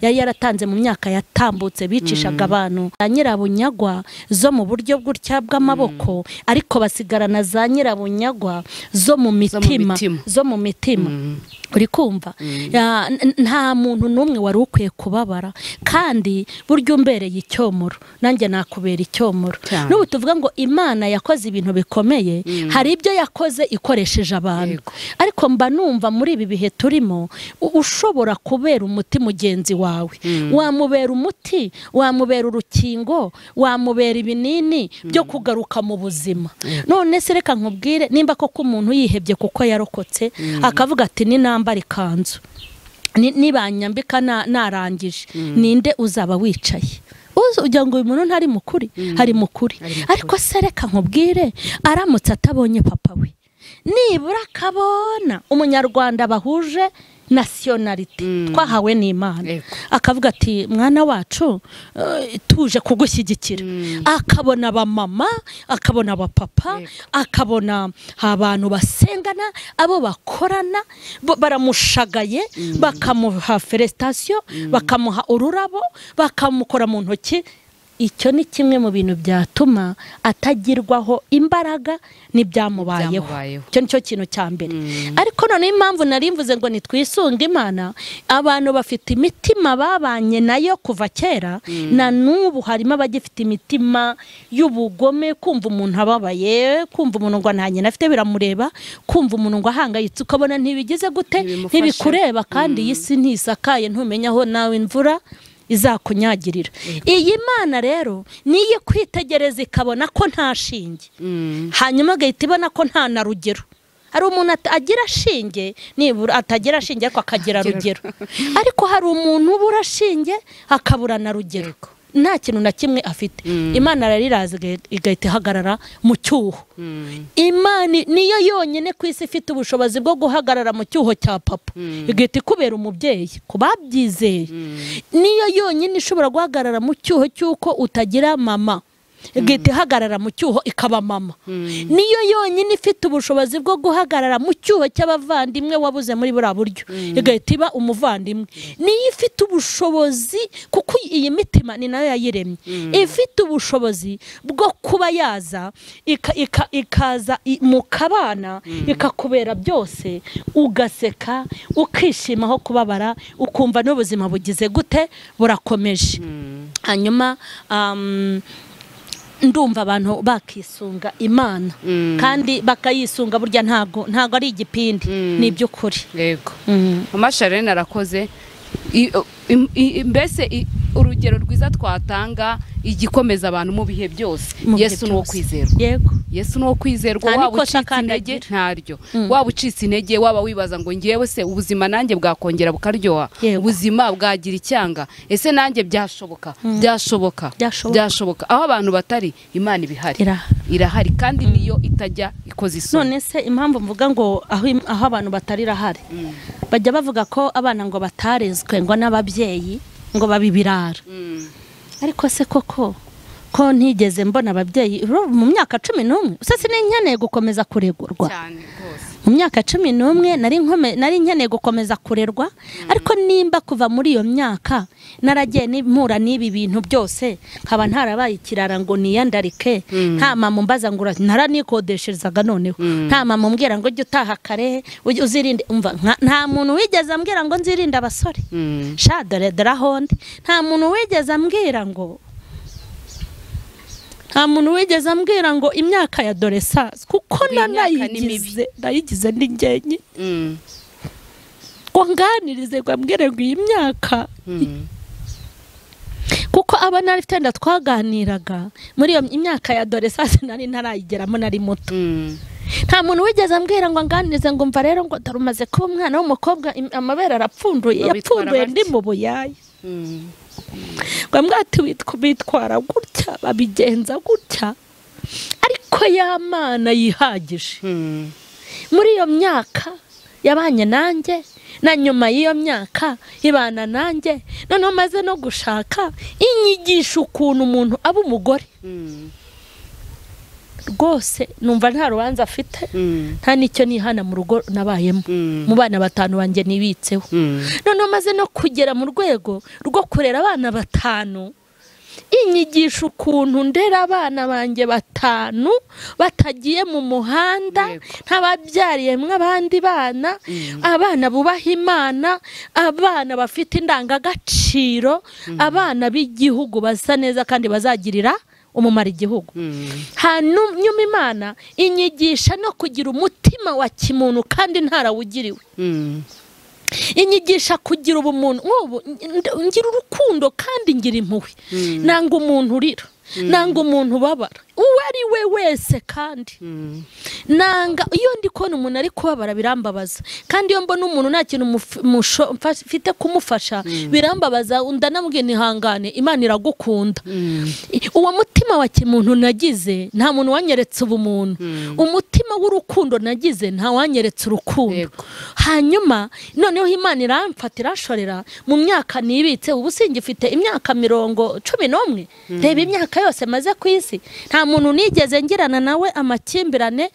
yaratanze mu myaka yatambutse bicishaga abantu nyirabunyagwa zo mu buryo bw'utya bw'amaboko ariko basigarana za nyirabunyagwa zo mu mitima uri kumva nta muntu n'umwe wari ukwiye kubabara kandi buryo umbereye icyomoro nanjye nakubera icyomoro n'ubu tuvuga ngo Imana yakoze ibintu bikomeye hari ibyo yakoze ikoresheje abantu ariko mba numva muri ibi bihe turimo ushobora kubera umuti mugenzi wawe wamubera umuti wamubera urukingo wamubera ibinini byo kugaruka mu buzima none se reka nkubwire nimba koko umuntu yihebye kuko yarokotse akavuga ati ni nambara ikanzu nibanyambika narangije ninde uzaba wicaye ujya ngo uyu muntu ntari mukuri hari mukuri ariko se reka nkubwire aramutse atabonye papa we nibura akabona umunyarwanda bahuje nationality twahawe n'Imana akavuga ati mwana wacu tuje kugushyigikira akabona ba mama akabona ba papa akabona abantu basengana abo bakorana baramushagaye bakamuha felicitation bakamuha ururabo bakamukora mu ntoki icyo ni kimwe mu bintu byatuma atagirwaho imbaraga n'ibyamubayeho cyo nicyo kintu cya mbere ariko none impamvu narimvuze ngo nitwisunga Imana abantu bafite imitima babanye nayo kuva kera na n'ubu harimo abagifite imitima y'ubugome kumva umuntu ababaye kumva umuntu ngo ntanye nafite biramureba kumva umuntu ngo ahangayitse ukabona ntibigize gute ntibikureba kandi iyi si ntisakaye ntumenya aho nawe imvura izakunyagirira iyi Mana rero niye kwitegereza ikabona ko nta shinge hanyuma agahita ibona ko nta na rugero hari umuntu agira shinge nibura atagira shinge ariko akagira rugero ariko hari umuntu ubura shinge akabura na rugero nta kintu na kimwe afite Imana rariraza igahita ihagarara mu cyuho Imana niyo yonyine ku isi ifite ubushobozi bwo guhagarara mu cyuho cya papa igahita ikubera umubyeyi ku babyizeye niyo yonyine ishobora guhagarara mu cyuho cy'uko utagira mama igahita ihagarara mu cyuho ikaba mama niyo yonyine ifite ubushobozi bwo guhagarara mu cyuho cy'abavandimwe wabuze muri buriya buryo igahita iba umuvandimwe niyo ifite ubushobozi kuko iyi mitima ni nayo yayiremye ifite ubushobozi bwo kuba yaza ikaza mu kabana ikakubera byose ugaseka ukishima aho kubabara ukumva n'ubuzima bugize gute burakomeje hanyuma ndumva abantu bakisunga Imana kandi bakayisunga burya ntago ari igipindi ni by'ukuri yego Maman Charlene arakoze mbese urugero rwiza twatanga igikomeza abantu mu bihe byose. Yesu no kwizerwa. Yego. Yesu no kwizerwa, waba ucitse intege ntaryo, waba ucitse intege, waba wibaza ngo ngiyewe se ubuzima nanjye bwakongera bukaryoha, ubuzima bwagira icyanga, ese nanjye byashoboka. Byashoboka aho abantu batari, Imana ibihari, irahari kandi niyo itajya ikoze isoni. None se impamvu mvuga ngo aho abantu batari irahari, bajya bavuga ko abana ngo batarezwe ngo n'ababyeyi ngo babibirara, ariko se koko ko ntigeze mbona ababyeyi mu myaka 11 usase n'inkeneye gukomeza kuregurwa cyane rwose. Mu myaka 11 nari nkeneye gukomeza kurerwa, ariko nimba kuva muri iyo myaka naragiye nimura n'ibi bintu byose nkaba ntarabaye ikirara ngo niyandarike, nta mama mbaza ngo naranikodesherezaga, noneho nta mama umbwira ngo jye utaha kare uzirinde, umva nta muntu wigeze ambwira ngo nzirinde abasore, sha dore honde, nta muntu wigeze ambwira ngo imyaka ya adolescence, kuko nayigize ndi njyenye ngo nganirize ngo ambwire ngo iyi myaka, kuko abana afite twaganiraga muri iyo imyaka ya adolescence nari ntarayigeramo, nari muto. Nta muntu wigeze ambwira ngo nganirize ngo mva rero ngo tarumaze kuba umwana w'umukobwa amabere arapfunduye, yapfunduye ndi mu buyaya. Gwamwati bitwara gutya, babigenza gutya, ariko y'Imana yihagije. Muri iyo myaka yabanye nanjye, na nyuma y'iyo myaka ibana nanjye, noneho maze no gushaka inyigisha ukuntu umuntu aba umugore. Rwose numva nta rubanza afite, nta nicyo nihana mu rugo nabayemo, mu bana 5 banjye nibitseho. Noneho maze no kugera mu rwego rwo kurera abana 5, inyigisha ukuntu ndera abana banjye 5 batagiye mu muhanda, ntababyariyemwe abandi bana, abana bubaha Imana, abana bafite indangagaciro, abana b'igihugu basa neza kandi bazagirira umumara igihugu. Hanyuma Imana inyigisha no kugira umutima wa kimuntu kandi ntarawugiriwe. Inyigisha kugira ubumuntu, ngira urukundo kandi ngira impuhwe, nanga umuntu urira, nanga umuntu ubabara uwo ari we wese, kandi nanga iyo ndi kubona umuntu ari kubabara birambabaza, kandi iyo mbona umuntu nta kintu mfite kumufasha birambabaza, ndanamubwiye nihangane, Imana iragukunda. Uwo mutima wa kimuntu nagize nta muntu wanyeretse ubumuntu, umutima w'urukundo nagize nta wanyeretse urukundo. Hanyuma noneho Imana iramfata irashorera mu myaka nibitse, ubu singifite imyaka 11. Reba imyaka yose maze ku isi, nta muntu nigeze ngirana nawe amakimbirane,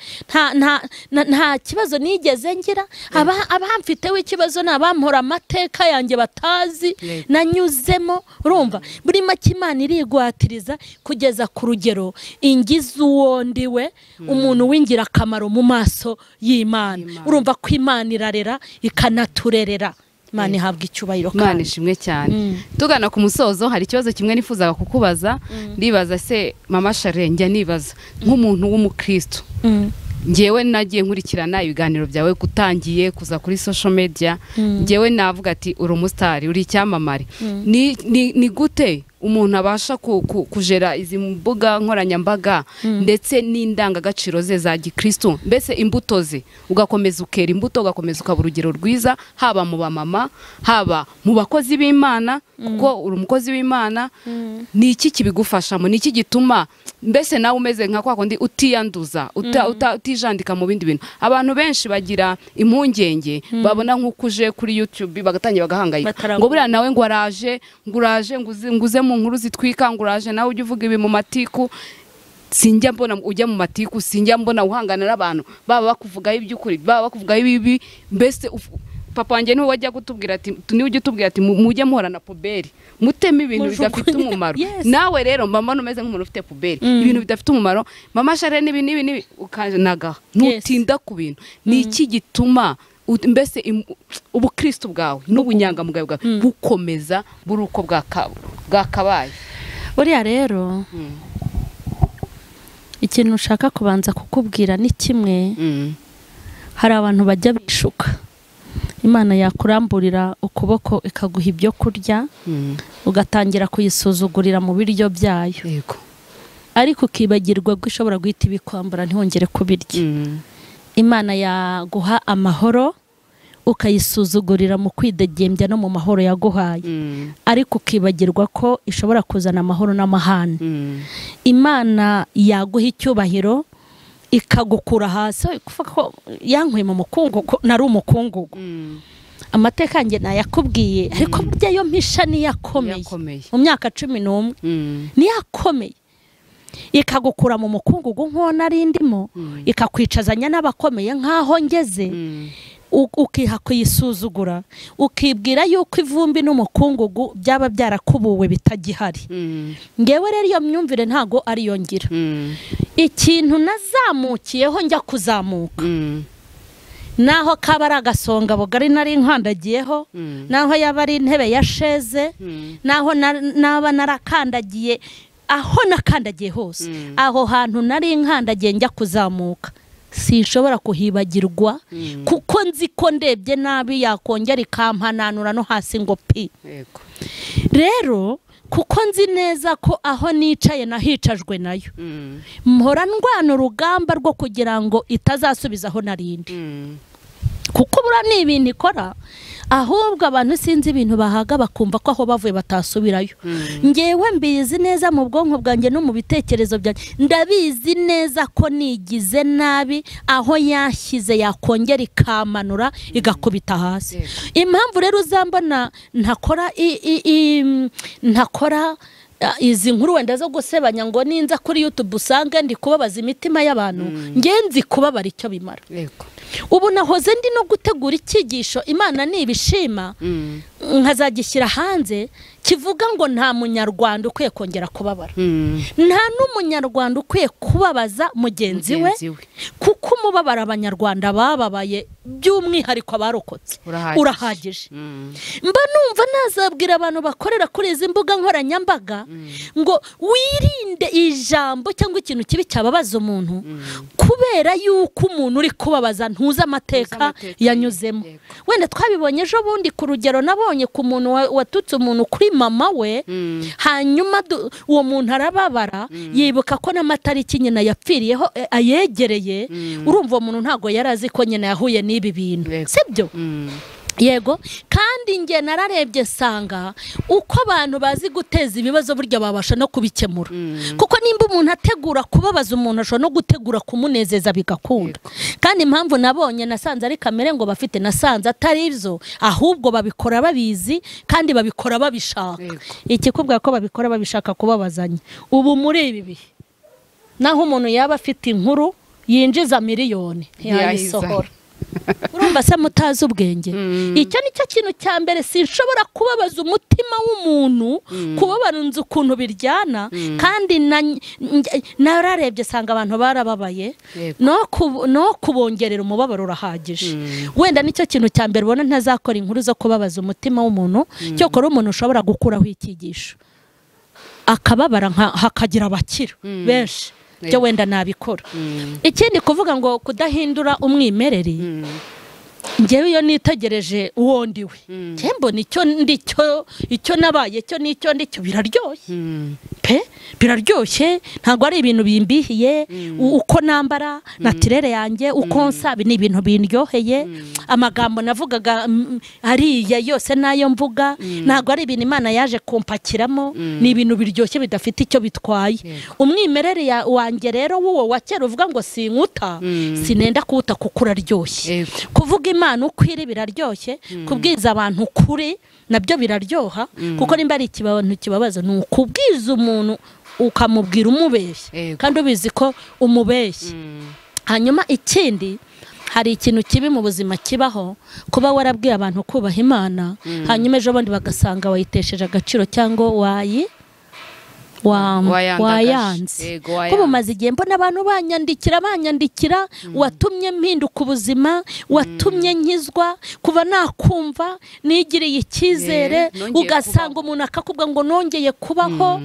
nta kibazo nigeze ngira. Abamfiteho ikibazo nabampora amateka yanjye batazi nanyuzemo. Urumva buri make Imana irigwatiriza kugeza ku rugero ingize uwo ndiwe, umuntu wingira akamaro mu maso y'Imana. Urumva ko Imana irarera ikanaturerera. Imana ihabwa icyubahiro kandi Imana ishimwe cyane. Tugana ku musozo, hari ikibazo kimwe nifuzaga kukubaza. Ndibaza se Mama Charlene, njya nibaza nk'umuntu w'umukristo, ngewe nagiye nkurikirana ibiganiro byawe gutangiye kuza kuri social media, ngewe navuga ati uri umustar, uri icyamamare. Ni gute umuntu abasha kujera izi mbuga nkoranyambaga ndetse n'indangagaciro ze za gikristo, mbese imbuto ze ugakomeza ukera imbuto, ugakomeza ukaba urugero rwiza, haba mu bamama, haba mu bakozi b'Imana, kuko uri umukozi w'Imana. Ni iki kibigufashamo? Ni iki gituma mbese nawe umeze nka kwa kundi utiyanduza, utijandika mu bindi bintu? Abantu benshi bagira impungenge, babona nk'ukuje kuri YouTube bagatangira bagahangayika ngo buriya nawe ngo araje nguze mu nkuru zitwika, nguraje nawe ujye uvuga ibi mu matiku. Sinjya mbona ujya mu matiku, sinjya mbona uhangana n'abantu baba bakuvugaho iby'ukuri, baba bakuvugaho ibibi. Mbese papa wanjye niwe wajya kutubwira ati niwe ujye utubwira ati mujye muhorana puberi, muteme ibintu bidafite umumaro. Nawe rero mama numeze nk'umuntu ufite puberi, ibintu bidafite umumaro. Mama Charlene ibi ukanaga nutinda ku bintu. Ni iki gituma mbese ubukristo bwawe n'ubunyangamugayo bwawe bukomeza buri uko bwakabaye? Buriya rero ikintu ushaka kubanza kukubwira ni kimwe. Hari abantu bajya bishuka, Imana yakuramburira ukuboko ikaguha ibyo kurya ugatangira kuyisuzugurira mu biryo byayo, yego, ariko ukibagirwa ko ishobora guhita ibikwambura ntihongere kubirya. Imana yaguha amahoro ukayisuzugurira mu kwidegembya no mu mahoro yaguhaye, ariko ukibagirwa ko ishobora kuzana amahoro n'amahane. Imana yaguha icyubahiro ikagukura hasi, ko yankuye mu mukungugu, nari umukungugu. Amateka yanjye nayakubwiye, ariko burya yo mpisha niyakomeye mu myaka 11 niyakomeye, ikagukura mu mukungugu nko nari ndimo, ikakwicazanya n'abakomeye nkaho ngeze, ukiha kuyisuzugura, ukibwira yuko ivumbi n'umukungugu byaba byarakubuwe bitagihari. Ngewe rero iyo myumvire ntago ari yo ngira. Ikintu nazamukiyeho njya kuzamuka, naho kaba ari agasonga bugari nari nkandagiyeho, naho yaba ari intebe ya sheze, naho naba narakandagiye, aho nakandagiye hose, aho hantu nari nkandagiye njya kuzamuka, sinshobora kuhibagirwa, kuko nzi ko ndebye nabi yakongera ikampananura no hasi ngo pi. Rero kuko nzi neza ko aho nicaye nahicajwe nayo, mpora ndwana urugamba rwo kugira ngo itazasubiza aho narindi, kuko bura ni ibintu ikora, ahubwo abantu sinzi ibintu bahaga bakumva ko aho bavuye batasubirayo. Ngewe mbizi neza mu bwonko bwanjye no mu bitekerezo byanjye, ndabizi neza ko nigize nabi, aho yashyize yakongera ikamanura igakubita hasi. Impamvu rero uzambona ntakora izi nkuru wenda zo gusebanya ngo ninza kuri YouTube usange ndi kubabaza imitima y'abantu, ngenzi kubabara icyo bimara. Ubu nahoze ndi no gutegura icyigisho Imana nibishima nkazagishyira hanze, kivuga ngo nta munyarwanda ukwiye kongera kubabara, nta n'umunyarwanda ukwiye kubabaza mugenzi we, kuko umubabara abanyarwanda bababaye by'umwihariko abarokotse urahagije. Mba numva nazabwira abantu bakorera kuri izi mbuga nkoranyambaga ngo wirinde ijambo cyangwa ikintu kibi cyababaza umuntu, kubera yuko umuntu uri kubabaza ntuza amateka yanyuzemo. Wenda twabibonye ejo bundi ku rugero nabonye ku muntu watutse umuntu kuri mama we, hanyuma uwo muntu arababara, yibuka ko n'amatariki nyina yapfiriyeho ayegereye. Urumva uwo muntu ntago yarazi ko nyina yahuye n'ibi bintu, sibyo? Yego, kandi nge nararebye sanga uko abantu bazi guteza ibibazo burya babasha no kubikemura, kuko nimba umuntu ategura kubabaza umuntu ashobora no gutegura kumunezeza bigakunda. Kandi impamvu nabonye nasanze ari kamere ngo bafite, nasanze atari ivyo, ahubwo babikora babizi kandi babikora babishaka. Ikikubwira ko babikora babishaka kubabazanya. Ubu muri ibi bihe naho umuntu yaba afite inkuru yinjiza miliyoni yayisohora, urumva se mutazi ubwenge. Icyo nicyo kintu cya mbere, sinshobora kubabaza umutima w'umuntu, kubabaranza ukuntu biryana. Kandi nararebye sanga abantu barababaye, no kubongerera umubabaro urahagije. Wenda nicyo kintu cya mbere ubona ntazakora inkuru zo kubabaza umutima w'umuntu, cyo kora umuntu ushobora gukuraho icyigisho akababara hakagira abakira benshi, byo wenda nabikora. Ikindi kuvuga ngo kudahindura umwimerere, ngewe iyo nitegereje uwo ndiwe, mbona icyo nabaye cyo nicyo ndicyo biraryoshye pe, biraryoshye. Ntabwo ari ibintu bimbihiye, uko nambara natirere yanjye, uko nsabi ni ibintu bindyoheye. Amagambo navugaga hariya yose nayo mvuga, ntabwo ari ibintu Imana yaje kumpakiramo, ni ibintu biryoshye bidafite icyo bitwaye. Umwimerere wanjye rero wowe wakera uvuga ngo sinkuta, sinenda kuwuta kuko uraryoshye. Kuvuga Imana ukwiri biraryoshye, kubwiza abantu kuri nabyo biraryoha, kuko nimba ari ikibazo kibabaza ni ukubwiza umuntu ukamubwira umubeshye kandi ubizi ko umubeshye. Hanyuma ikindi, hari ikintu kibi mu buzima kibaho, kuba warabwiye abantu kubaha Imana, hanyuma ejo bundi bagasanga wayitesheje agaciro cyangwa wayanze ko mumaze igihe mbona abantu banyandikira watumye mpinduka ubuzima, watumye nkizwa kuva nakumva nigiriye icyizere, ugasanga umuntu akakubwa ngo nongeye kubaho,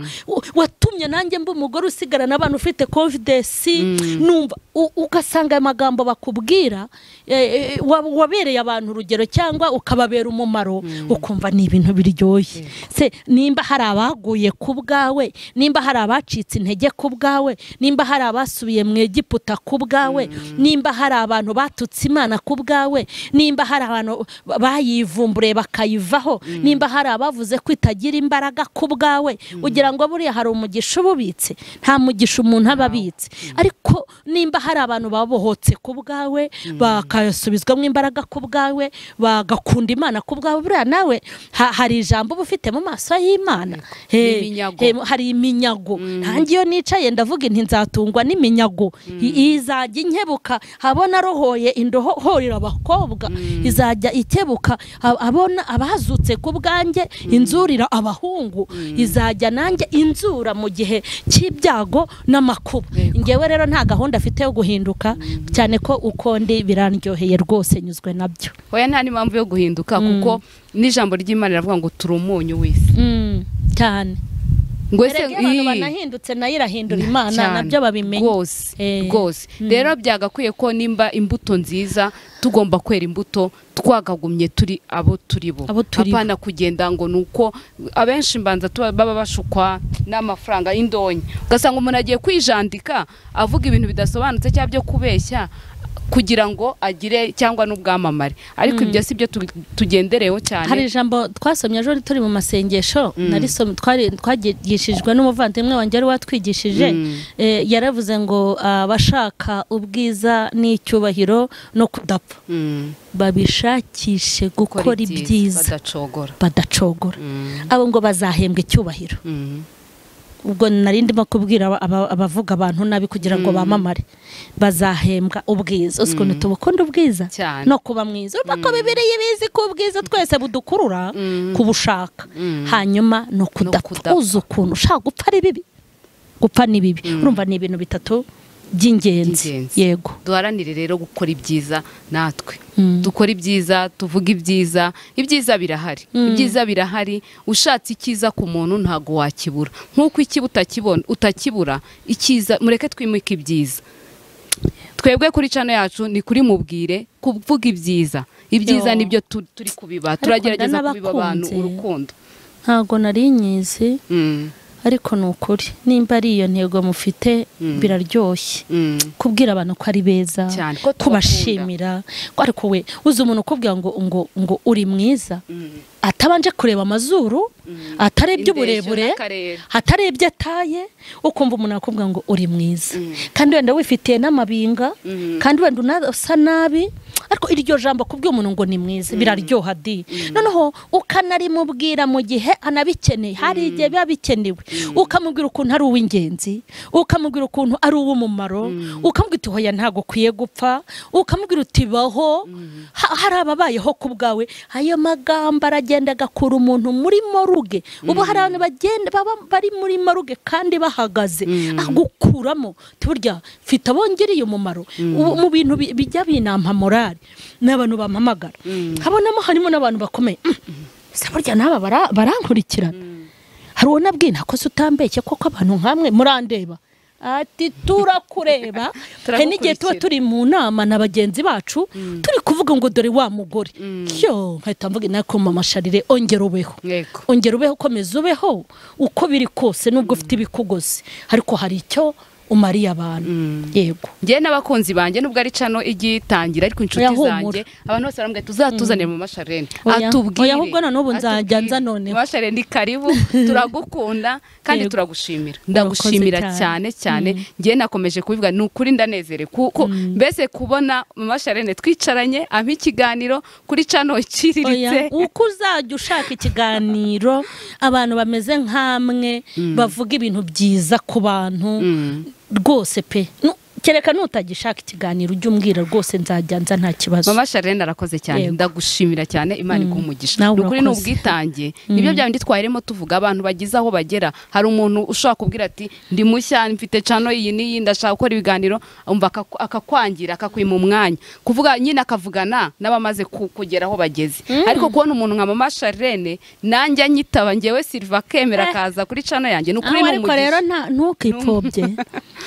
watumye nanjye mba umugore usigarana abantu ufite confidence, numva ugasanga amagambo bakubwira wabereye abantu urugero cyangwa ukababera umumaro, ukumva ni ibintu biryoshye. Se nimba hari abaguye ku bwawe, nimba hari abacitse intege ku bwawe, nimba hari abasubiye mu Egiputa ku bwawe, nimba hari abantu batutse Imana ku bwawe, nimba hari abantu bayivumbure bakayivaho, nimba hari abavuze ko itagira imbaraga ku bwawe, ugira ngo buriya hari umugisha ububitse? Nta mugisha umuntu aba abitse. Ariko nimba hari abantu babohotse ku bwawe, bakasubizwamo imbaraga ku bwawe, bagakunda Imana ku bwawe, buriya nawe hari ijambo uba ufite mu maso y'Imana. Hari iminyago. Ntange iyo nicaye ndavuga inti nzatungwa n'iminyago, izajya inkebuka habona rohoye indohorira abakobwa, izajya ikebuka abona abazutse ku bwanjye inzurira abahungu, izajya nanjye inzura mu gihe cy'ibyago n'amakuba. Ngewe rero nta gahunda afite yo guhinduka, cyane ko uko ndi birandyoheye rwose, nyuzwe nabyo. Oya nta n'impamvu yo guhinduka, kuko n'ijambo ry'Imana riravuga ngo turi umunyu w'isi cyane. Ngwese abantu banahindutse nayo irahindura Imana, nabyo babimenye rwose. Rero byagakwiye ko nimba imbuto nziza tugomba kwera imbuto twagagumye turi abo turibo, apana kugenda ngo nuko abenshi mbanza baba bashukwa n'amafaranga y'indonyi, ugasanga umuntu agiye kwijandika avuga ibintu bidasobanutse cyangwa byo kubeshya kugira ngo agire cyangwa n'ubwamamare, ariko ibyo si byo tugendereyeho cyane. Hari ijambo twasomye ejo turi mu masengesho, twagishijwe n'umuvandimwe wanjye wari watwigishije, yaravuze ngo abashaka ubwiza n'icyubahiro no kudapfa babishakishe gukora ibyiza badacogora, abo ngo bazahembwa icyubahiro. Ubwo narindimo kubwira abavuga abantu nabi kugira ngo bamamare, bazahembwa ubwiza. Ukuntu tubukunda ubwiza no kuba mwiza, urumva ko Bibiliya ibizi ko ubwiza twese budukurura kubushaka, hanyuma no kudapfa. Uzi ukuntu ushaka gupfa ari bibi, gupfa ni bibi. Urumva ni ibintu bitatu by'ingenzi. Yego, duharanire rero gukora ibyiza, natwe dukora ibyiza, tuvuga ibyiza. Ibyiza birahari, ibyiza birahari. Ushatse icyiza ku muntu ntago wakibura, nkuko ikibi utakibura icyiza. Mureke twimike ibyiza. Twebwe kuri channel yacu ni kuri mubwire kuvuga ibyiza. Ibyiza nibyo turi kubiba, turagerageza kubiba abantu urukundo. Ntago nari nyizi, ariko nukuri nimba ari iyo ntego mufite biraryoshye kubwira abantu ko ari beza, kubashimira. Ariko we uzi umuntu ukubwira ngo uri mwiza, atabanje kureba amazuru, atarebye uburebure, atarebye ataye, ukumva umuntu akubwira ngo uri mwiza, kandi wenda wifitiye n'amabinga, kandi wenda unasa nabi, ariko iryo jambo kubwira umuntu ngo ni mwiza biraryoha di. Noneho ukanarimubwira mu gihe anabikeneye. Hari igihe biba bikenewe, ukamubwira ukuntu ari uw'ingenzi, ukamubwira ukuntu ari uw'umumaro, ukamubwira uti hoya ntago kwiye gupfa, ukamubwira uti baho, hari ababayeho ku bwawe. Ayo magambo aragenda agakura umuntu muri moruge. Ubu hari abantu bagenda bari muri moruge kandi bahagaze, agukuramo burya mfite abongereye umumaro mu bintu bijya binampa morale. N'abantu bampamagara habonamo harimo n'abantu bakomeye, se burya naba barankurikirana. Hari uwo nabwiye nakoze utambeshye koko abantu nkamwe murandeba, ati turakureba. N'igihe tuba turi mu nama na bagenzi bacu turi kuvuga ngo dore wa mugore, yo nkahita mvuga nako Maman Charlene, ongera ubeho, komeza ubeho uko biri kose, nubwo ufite ibikugoze, ariko hari icyo umariye abantu. Yego, ngiye n'abakunzi banjye nubwo ari cano igitangira, ariko inshuti zanjye abantu bose barambye tuzatuzanira Maman Charlene atubwiye. Ahubwo n'ubu nzajya nza none. Maman Charlene karibu, turagukunda kandi turagushimira. Ndagushimira cyane cyane. Ngiye nakomeje kubivuga n'ukuri ndanezere kuko mbese kubona Maman Charlene twicaranye ampa ikiganiro kuri cano iciriritse. Uko uzajya ushaka ikiganiro abantu bameze nkamwe bavuga ibintu byiza ku bantu rwose pe, kereka nutagishaka ikiganiro ujye umbwira rwose nzajya nza nta kibazo. Mama Charlene arakoze cyane, ndagushimira cyane, Imana igumugisha. Nukuri n'ubwitange nibyo bya bindi twahiremo tuvuga abantu bagize aho bagera. Hari umuntu ushaka kubwira ati ndi mushya mfite channel iyi niyi ndashaka gukora ibiganiro, umva akakwangira akakwima umwanya kuvuga nyine akavugana n'abamaze kugera aho bageze. Ariko kubona umuntu nka Mama Charlene nanjye anyitaba ngewe Silva kemera kaza kuri channel yanjye nukuri ariko rero ntukipfobye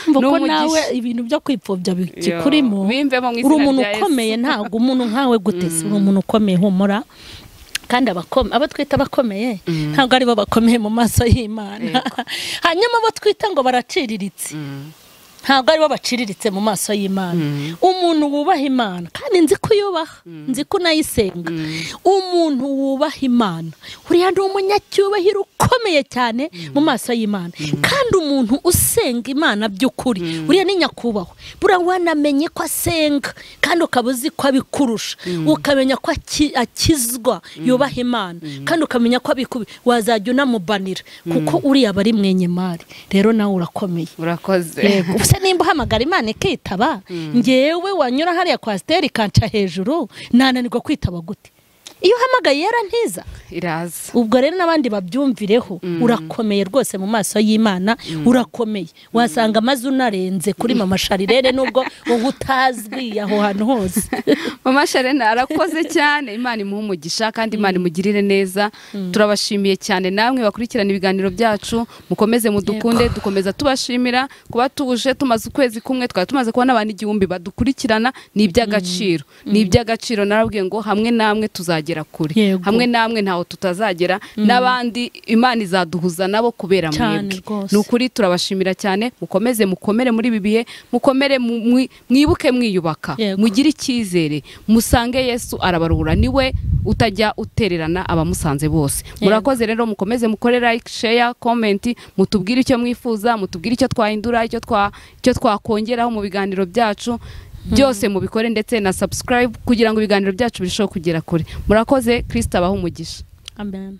mvuko nawe ibintu byo kwipfobya bikurimo uri umuntu ukomeye, ntago umuntu nkawe gutese uri umuntu ukomeye humura. Kandi abo twita bakomeye ntabwo ari bo bakomeye mu maso y'Imana. Hanyuma abo twita ngo baraciriritse ntabwo ari bo baciriritse mu maso y'Imana. Umuntu wubaha Imana kandi nzi ko yubaha, nzi ko nayisenga. Umuntu wubaha Imana uriya ndi umunyacyubahiro ukomeye cyane mu maso y'Imana. Kandi umuntu usenga Imana by'ukuri uriya ni nyakubahwa. Buriya wanamenye ko asenga kandi ukabuzi ko abikurusha, ukamenya ko akizwa yubaha Imana kandi ukamenya ko abikubi, wazajya unamubanira kuko uriya bari mwenyemari. Rero nawe urakomeye. Urakoze. Se nimba uhamagara Imana ikitaba, ngewe wanyura hariya kwa Steri kanca hejuru nananirwa kwitaba gute? Iyo uhamagaye yarantiza iraza. Ubwo rero n'abandi babyumvireho, urakomeye rwose mu maso y'Imana, urakomeye. Wasanga amazi unarenze kuri Mama Charlene nubwo utazwi aho hantu hose. Mama Charlene arakoze cyane, Imana imuhe umugisha kandi Imana imugirire neza. Turabashimiye cyane namwe bakurikirana ibiganiro byacu, mukomeze mudukunde, dukomeza tubashimira kuba tuje tumaze ukwezi kumwe, twari tumaze kubona abantu 1000 badukurikirana. Ni iby'agaciro, ni iby'agaciro. Narabwiye ngo hamwe namwe tuzagera kuri, hamwe namwe ntaho tutazagera, n'abandi Imana izaduhuza nabo kubera mwebwe. Nukuri turabashimira cyane, mukomeze mukomere muri bibihe, mukomere mwibuke mwiyubaka, mugire icyizere, musange Yesu arabaruhura, niwe utajya utererana abamusanze bose. Murakoze rero, mukomeze mukore like, share, comment, mutubwire icyo mwifuza, mutubwire icyo twahindura, icyo twakongeraho mu biganiro byacu. Byose mubikore ndetse na subscribe kugira ngo ibiganiro byacu birusheho kugera kure. Murakoze, Kristo abahe umugisha. Amen.